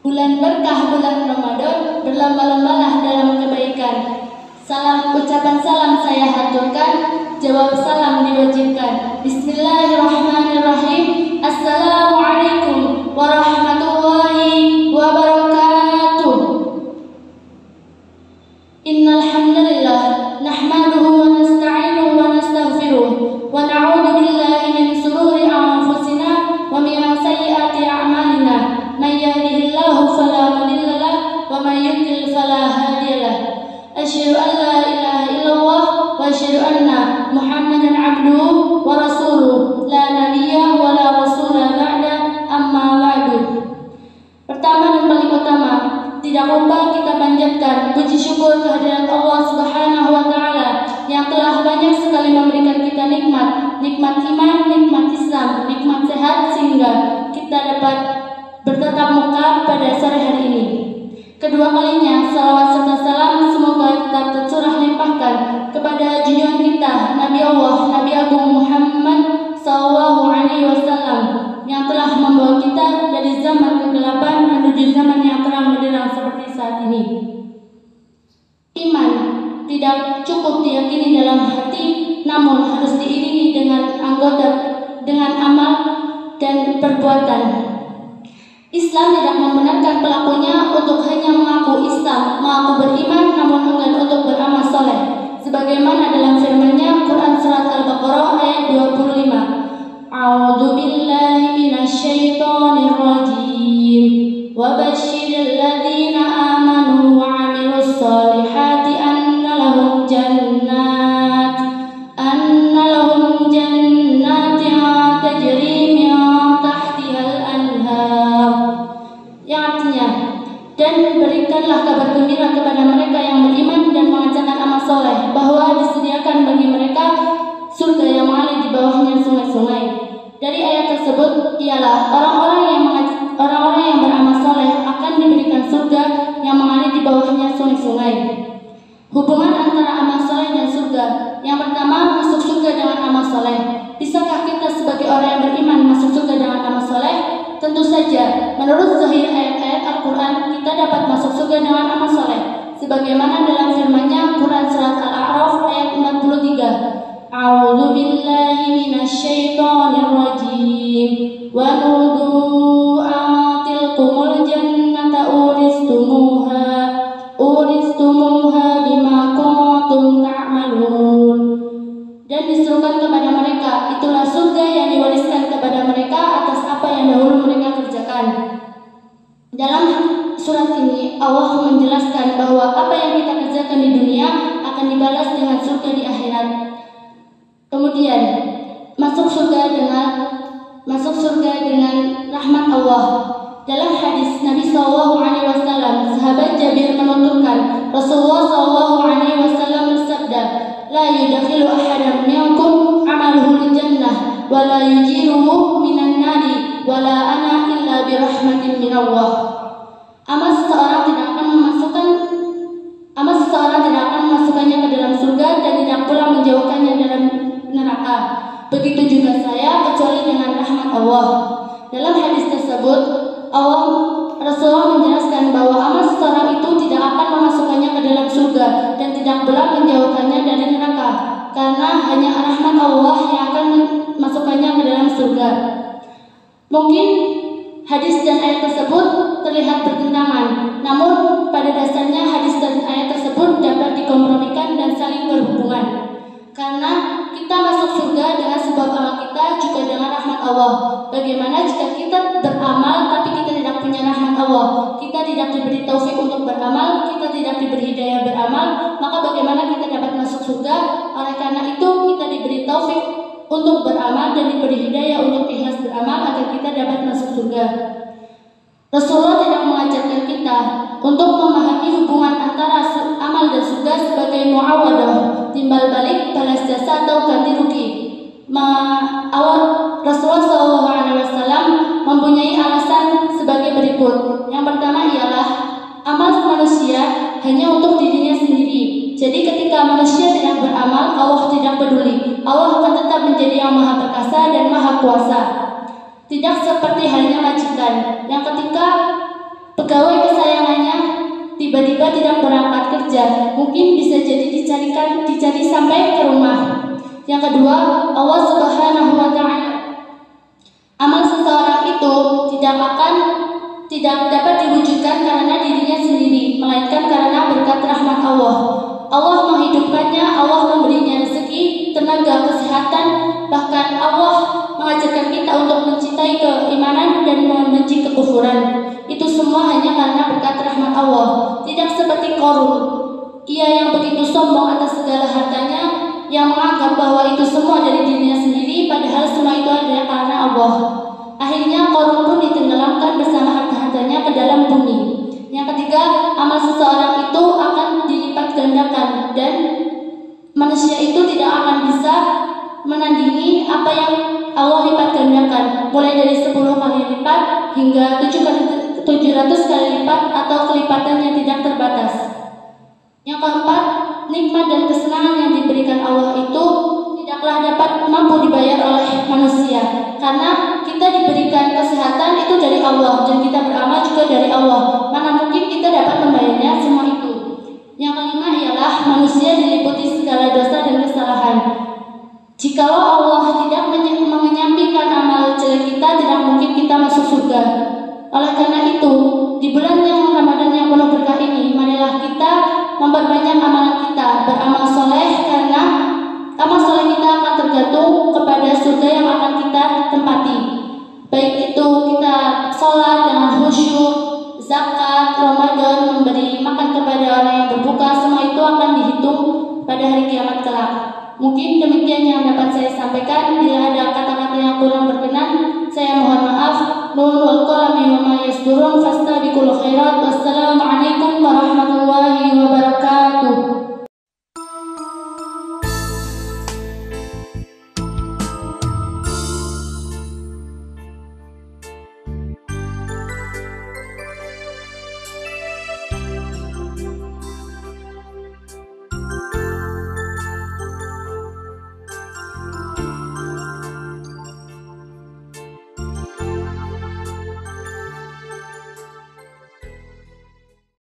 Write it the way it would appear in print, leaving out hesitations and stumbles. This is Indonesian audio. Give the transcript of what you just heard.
Bulan berkah, bulan Ramadan, berlomba-lombalah dalam kebaikan. Ucapan salam saya haturkan, jawab salam diwajibkan. Bismillahirrahmanirrahim. Assalamualaikum warahmatullahi wabarakatuh. Innal hamdalillah nahmaduhu wa nasta'inuhu wa nastaghfiruh wa na'udzu billahi min shururi anfusina wa min sayyiati a'malina. May yahdihillahu fala mudilla lahu wa may yudlil fala hadiya lahu. Asyhadu an la ilaha illallah wa asyhadu anna Muhammadan abduhu wa rasuluh la nabiyya wa la rasula ba'da, amma ba'du. Pertama dan paling utama, tidak lupa kita panjatkan puji syukur kehadirat Allah Subhanahu wa taala yang telah banyak sekali memberikan kita nikmat iman, nikmat Islam, nikmat sehat sehingga kita dapat bertatap muka pada sore hari ini. Kedua kalinya, salawat serta salam semoga tetap tercurah limpahkan kepada junjungan kita Nabi Allah, Nabi Agung Muhammad SAW yang telah membawa kita dari zaman kegelapan menuju zaman yang terang benderang seperti saat ini. Iman tidak cukup diyakini dalam hati, namun harus diiringi dengan amal dan perbuatan. Islam tidak membenarkan pelakunya untuk hanya mengaku Islam, mengaku beriman, namun enggan untuk beramal soleh. Sebagaimana dalam firman-Nya Quran Surat Al-Baqarah ayat 25. A'udzu billahi minasyaitonir rajim. Wa basyiril ladzina amanu wa 'amilus shalihati anna lahum jannatin tajri min tahtihal anhar. Yang artinya, dan berikanlah kabar gembira kepada mereka yang beriman dan mengerjakan amal soleh bahwa disediakan bagi mereka surga yang mengalir di bawahnya sungai-sungai. Dari ayat tersebut ialah orang-orang yang beramal soleh akan diberikan surga yang mengalir di bawahnya sungai-sungai. Hubungan antara amal soleh dan surga. Yang pertama, masuk surga dengan amal soleh. Bisakah kita sebagai orang yang beriman masuk surga dengan amal soleh? Tentu saja, menurut zahir ayat-ayat Al-Quran, kita dapat masuk surga dengan amal soleh. Sebagaimana dalam firman-Nya Quran Surat Al-A'raf ayat 43. A'udzu billahi minasyaitonir rajim. Wa nudu atilkumul jannata uristumuha bima kuntum ta'malun. Dan diserukan kepada mereka, itulah surga yang diwariskan kepada mereka atas apa yang dahulu mereka kerjakan. Dalam surat ini Allah menjelaskan bahwa apa yang kita kerjakan di dunia akan dibalas dengan surga di akhirat. Kemudian masuk surga dengan rahmat Allah. Dalam hadis Nabi SAW, sahabat Jabir menuturkan, Rasulullah SAW bersabda, la yudakhilu ahadan minkum amaluhu jannah wa la yujiruhu minan nari wa la ana illa birahmatin minallah. Amal seseorang tidak akan memasukkannya ke dalam surga dan tidak pula menjauhkannya dalam neraka. Begitu juga saya, kecuali dengan rahmat Allah. Dalam hadis tersebut, Rasulullah menjelaskan bahwa amal seseorang itu tidak akan memasukkannya ke dalam surga dan tidak pula menjauhkannya dari neraka, karena hanya rahmat Allah yang akan memasukkannya ke dalam surga. Mungkin hadis dan ayat tersebut terlihat bertentangan, namun pada dasarnya hadis dan ayat tersebut dapat dikompromikan dan saling berhubungan. Karena kita masuk surga dengan sebab amal kita juga dengan rahmat Allah. Bagaimana jika kita beramal tapi kita tidak punya rahmat Allah? Kita tidak diberi taufik untuk beramal, kita tidak diberi hidayah beramal, maka bagaimana kita dapat masuk surga? Oleh karena itu kita diberi taufik untuk beramal dan diberi hidayah untuk ikhlas beramal agar kita dapat masuk surga. Rasulullah tidak mengajarkan kita untuk memahami hubungan antara amal dan surga sebagai muawadah, timbal balik, balas jasa atau ganti rugi. Rasulullah SAW mempunyai alasan sebagai berikut. Yang pertama ialah amal manusia hanya untuk dirinya sendiri. Jadi ketika manusia tidak beramal, Allah tidak peduli. Allah akan tetap menjadi yang maha perkasa dan maha kuasa. Tidak seperti halnya majikan yang ketika pegawai kesayangannya tiba-tiba tidak berangkat kerja, mungkin bisa jadi dicari sampai ke rumah. Yang kedua, Allah Subhanahu wa Ta'ala. Amal seseorang itu tidak dapat diwujudkan karena dirinya sendiri, melainkan karena berkat rahmat Allah. Allah menghidupkannya, Allah memberinya rezeki, tenaga, kesehatan, bahkan Allah mengajarkan kita untuk mencintai keimanan dan membenci kekufuran. Itu semua hanya karena berkat rahmat Allah. Tidak seperti Qarun, ia yang begitu sombong atas segala hartanya, yang menganggap bahwa itu semua dari dirinya sendiri, padahal semua itu adalah karena Allah. Akhirnya Qarun pun ditenggelamkan bersama harta-hartanya ke dalam bumi. Yang ketiga, amal seseorang itu akan dilipat gandakan dan manusia itu tidak akan bisa menandingi apa yang Allah lipat gandakan, mulai dari 10 kali lipat hingga 700 kali lipat atau kelipatan yang tidak terbatas. Yang keempat, nikmat dan kesenangan yang diberikan Allah itu tidaklah dapat mampu dibayar oleh manusia, karena kita diberikan kesehatan itu dari Allah dan kita beramal juga dari Allah. Mana mungkin kita dapat membayarnya semua itu. Yang kelima ialah manusia diliputi segala dosa dan kesalahan. Jikalau Allah tidak menyampaikan amal jelek kita, tidak mungkin kita masuk surga. Oleh karena itu, di bulan yang Ramadan yang penuh berkah ini, marilah kita memperbanyak amalan kita, beramal soleh, karena amal soleh kita akan tergantung kepada surga yang akan kita tempati. Baik itu kita sholat dengan khusyuk, zakat, Ramadan, memberi makan kepada orang yang berbuka, semua itu akan dihitung pada hari kiamat kelak. Mungkin demikian yang dapat saya sampaikan. Bila ada kata-kata yang kurang berkenan, saya mohon maaf. Nun wal qalami wa ma yasturun fastabiqul khairat. Wassalamualaikum warahmatullahi wabarakatuh.